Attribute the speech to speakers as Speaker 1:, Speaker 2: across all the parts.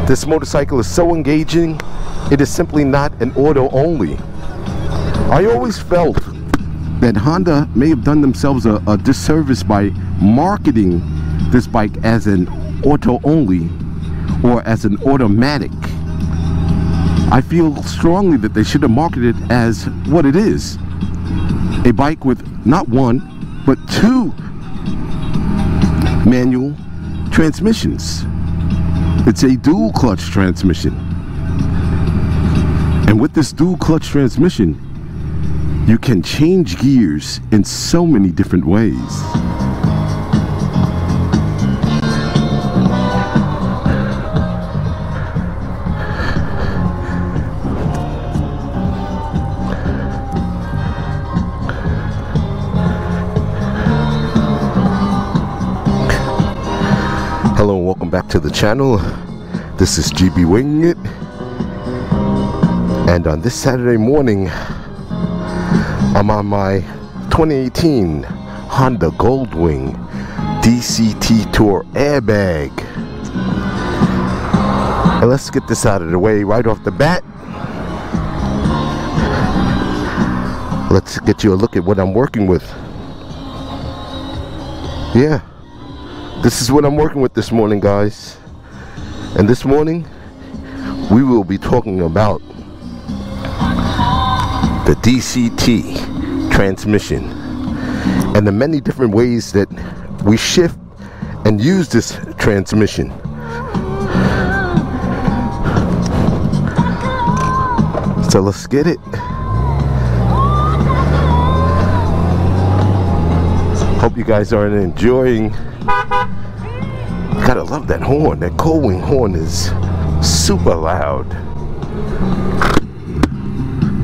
Speaker 1: This motorcycle is so engaging, it is simply not an auto only. I always felt that Honda may have done themselves a disservice by marketing this bike as an auto only or as an automatic. I feel strongly that they should have marketed it as what it is. A bike with not one, but two manual transmissions. It's a dual clutch transmission. And with this dual clutch transmission, you can change gears in so many different ways. Hello and welcome back to the channel. This is GB Winging It, and on this Saturday morning I'm on my 2018 Honda GOLDWING DCT Tour airbag. And let's get this out of the way right off the bat. Let's get you a look at what I'm working with. Yeah, this is what I'm working with this morning, guys. And this morning we will be talking about the DCT transmission and the many different ways that we shift and use this transmission. So let's get it. Hope you guys are enjoying. Gotta love that horn. That GOLDWING horn is super loud.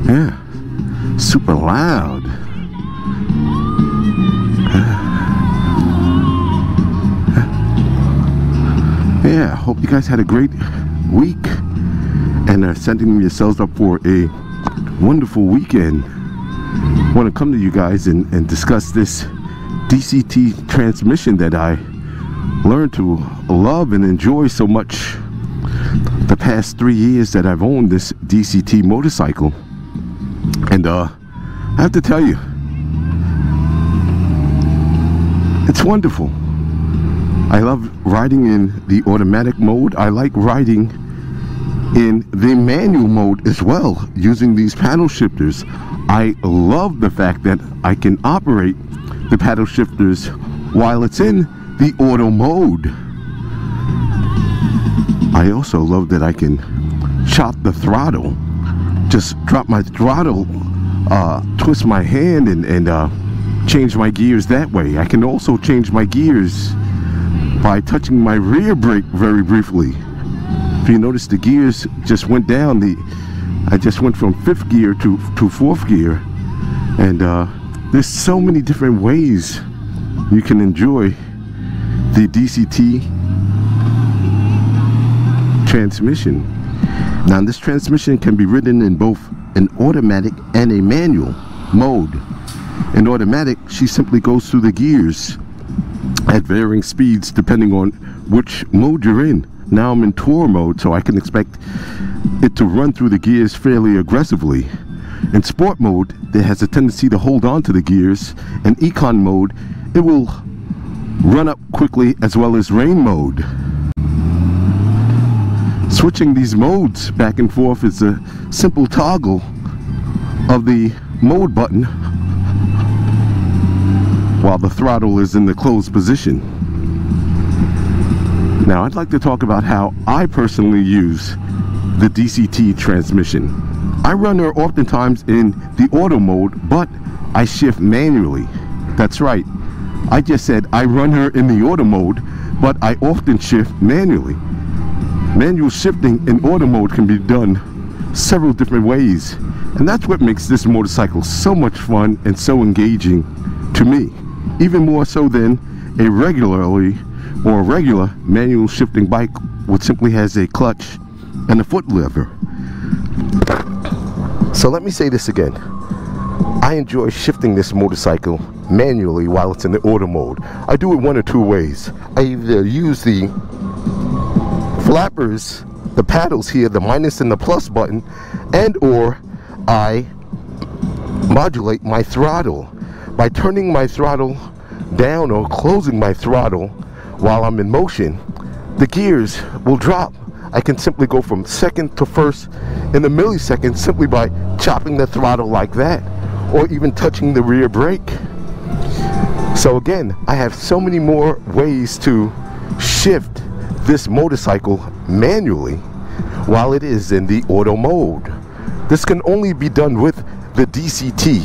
Speaker 1: Yeah, super loud. Yeah, hope you guys had a great week and are setting yourselves up for a wonderful weekend. I want to come to you guys and discuss this DCT transmission that I learned to love and enjoy so much the past 3 years that I've owned this DCT motorcycle. And I have to tell you, it's wonderful. I love riding in the automatic mode. I like riding in the manual mode as well, using these paddle shifters. I love the fact that I can operate the paddle shifters while it's in the auto mode. I also love that I can chop the throttle, just drop my throttle, twist my hand and change my gears that way. I can also change my gears by touching my rear brake very briefly. If you notice, the gears just went down. I just went from 5th gear to 4th gear, and there's so many different ways you can enjoy the DCT transmission. Now, this transmission can be ridden in both an automatic and a manual mode. In automatic, she simply goes through the gears at varying speeds depending on which mode you're in. Now I'm in tour mode, so I can expect it to run through the gears fairly aggressively. In sport mode, it has a tendency to hold on to the gears. In econ mode, it will run up quickly, as well as rain mode. Switching these modes back and forth is a simple toggle of the mode button while the throttle is in the closed position. Now, I'd like to talk about how I personally use the DCT transmission. I run her oftentimes in the auto mode, but I shift manually. That's right, I just said I run her in the auto mode, but I often shift manually. Manual shifting in auto mode can be done several different ways, and that's what makes this motorcycle so much fun and so engaging to me, even more so than a regular manual shifting bike, which simply has a clutch and a foot lever. So let me say this again. I enjoy shifting this motorcycle manually while it's in the auto mode. I do it one or two ways. I either use the flappers, the paddles here, the minus and the plus button, and or I modulate my throttle by turning my throttle down or closing my throttle while I'm in motion. The gears will drop. I can simply go from second to first in a millisecond simply by chopping the throttle like that, or even touching the rear brake. So again, I have so many more ways to shift this motorcycle manually while it is in the auto mode. This can only be done with the DCT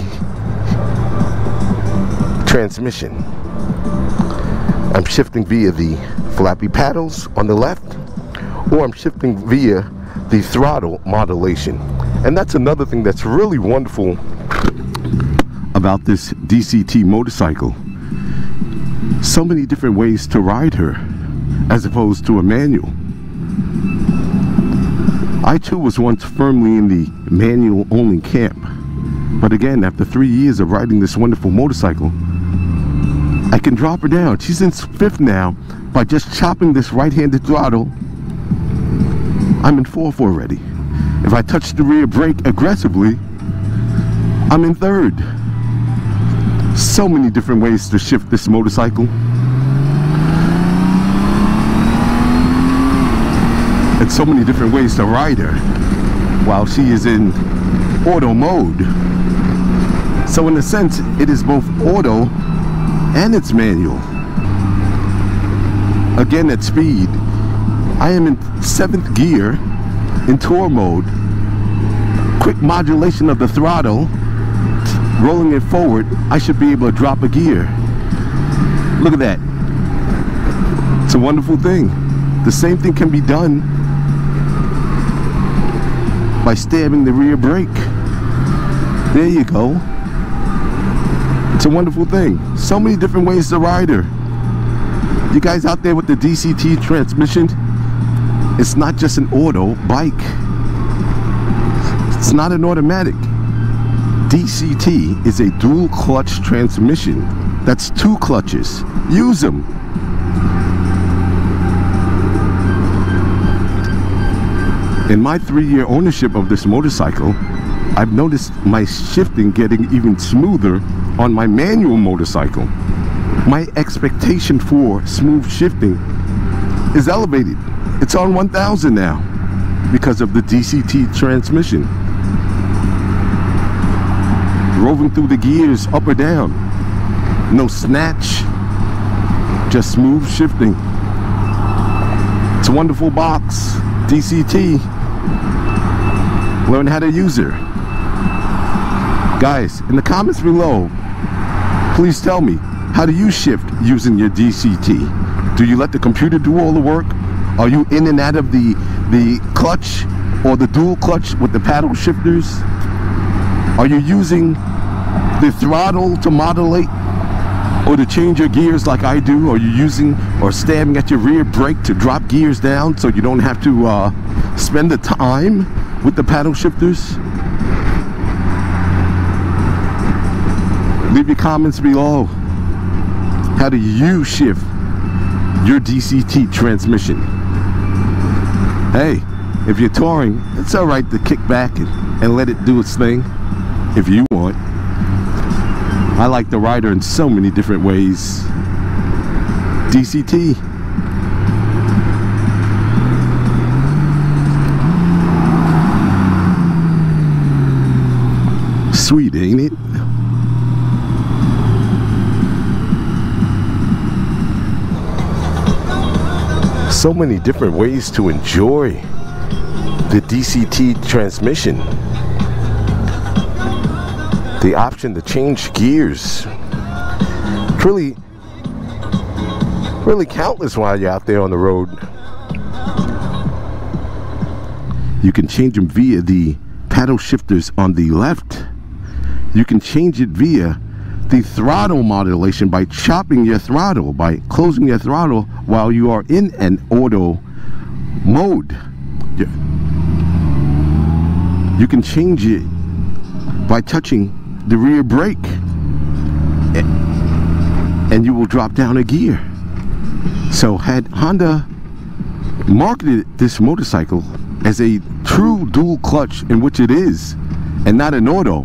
Speaker 1: transmission. I'm shifting via the flappy paddles on the left, or I'm shifting via the throttle modulation. And that's another thing that's really wonderful about this DCT motorcycle. So many different ways to ride her as opposed to a manual. I too was once firmly in the manual only camp, but again, after 3 years of riding this wonderful motorcycle, I can drop her down. She's in fifth now. By just chopping this right-handed throttle, I'm in fourth already. If I touch the rear brake aggressively, I'm in third. So many different ways to shift this motorcycle. And so many different ways to ride her while she is in auto mode. So in a sense, it is both auto and it's manual. Again, at speed, I am in 7th gear in tour mode. Quick modulation of the throttle, rolling it forward, I should be able to drop a gear. Look at that. It's a wonderful thing. The same thing can be done by stabbing the rear brake. There you go. It's a wonderful thing. So many different ways to ride her. You guys out there with the DCT transmission, it's not just an auto bike. It's not an automatic. DCT is a dual clutch transmission. That's 2 clutches. Use them. In my 3-year ownership of this motorcycle, I've noticed my shifting getting even smoother on my manual motorcycle. My expectation for smooth shifting is elevated. It's on 1000 now because of the DCT transmission. Roving through the gears up or down. No snatch, just smooth shifting. It's a wonderful box. DCT. Learn how to use her. Guys, in the comments below, please tell me, how do you shift using your DCT? Do you let the computer do all the work? Are you in and out of the clutch or the dual clutch with the paddle shifters? Are you using the throttle to modulate or to change your gears like I do? Are you using or stabbing at your rear brake to drop gears down so you don't have to spend the time with the paddle shifters? Leave your comments below. How do you shift your DCT transmission? Hey, if you're touring, it's alright to kick back and let it do its thing if you want. I like the rider in so many different ways. DCT. Sweet, ain't it? So many different ways to enjoy the DCT transmission. The option to change gears. Really countless while you're out there on the road. You can change them via the paddle shifters on the left. You can change it via the throttle modulation by chopping your throttle, by closing your throttle while you are in an auto mode. You can change it by touching the rear brake and you will drop down a gear. So had Honda marketed this motorcycle as a true dual clutch, in which it is, and not an auto,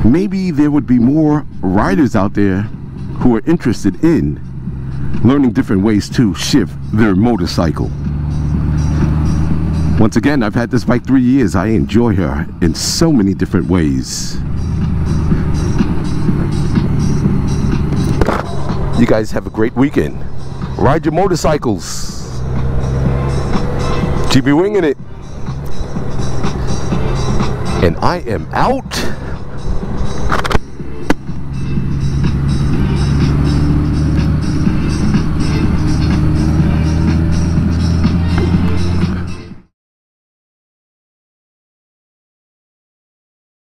Speaker 1: maybe there would be more riders out there who are interested in learning different ways to shift their motorcycle. Once again, I've had this bike 3 years. I enjoy her in so many different ways. You guys have a great weekend. Ride your motorcycles. GB winging it. And I am out.